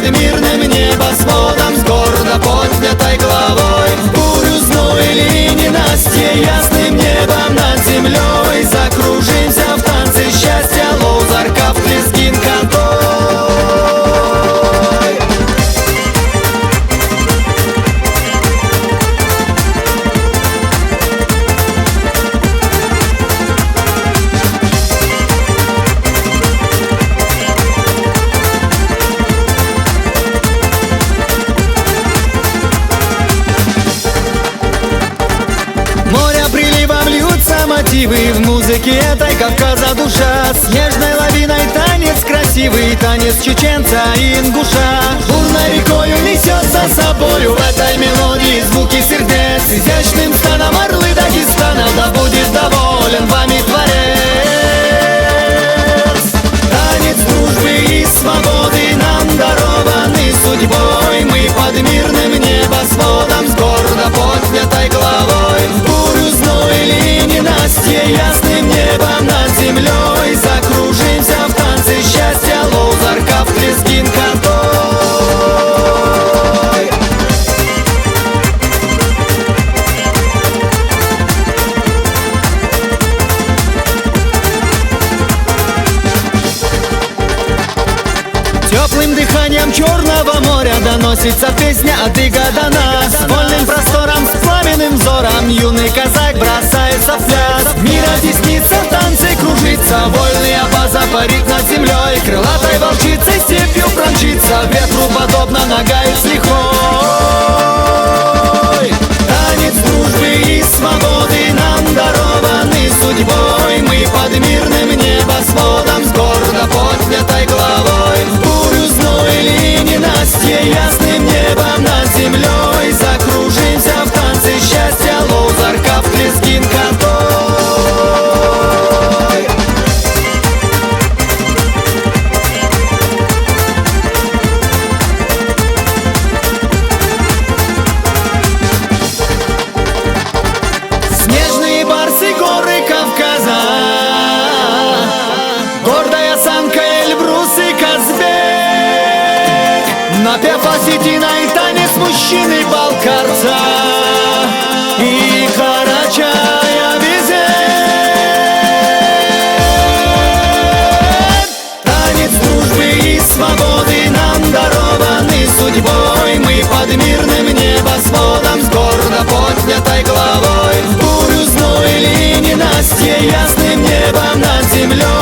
под мирным небосводом, с гордо поднятой головой. В бурю зной или ненастье ясным небом над землей закружимся в танце счастья, Лоузарка в Лезгин контой. Мотивы в музыке этой Кавказа душа, с нежной лавиной танец красивый, танец чеченца и ингуша. Бурной рекою несет за собою в этой мелодии звуки сердец, изящным станом орлы Дагестана, да будет доволен вами Творец. Танец дружбы и свободы нам дарованы судьбой, мы под мирным небосводом, с гордо поднятой головой. В бурю зной или ненастье ясным небом над землей закружимся в танце счастья, Лоузарка в Лезгин контой. Теплым дыханием Черного моря доносится песня от ига до нас. Вольным простором, с пламенным взором юный казак бросается в пляс. Мир оттеснится, в танце кружится, вольный абаза парит над землей. Крылатой волчицей степью промчится, ветру подобно нагает с лихвой. Танец дружбы и свободы нам дарованы судьбой, мы под мирным небосводом, с гордо поднятой головой. В бурю зной или ненастье ясным небом над землей закружимся в танце счастья, Лоузарка в Лезгин контой. Снежные барсы горы Кавказа, гордая осанка Эльбрус и Казбек, напев осетина и танец мужчины балкарца и Карачаева-Безек. Танец дружбы и свободы нам дарованы судьбой, мы под мирным небосводом, с гордо поднятой головой. В бурю зной или ненастье ясным небом над землей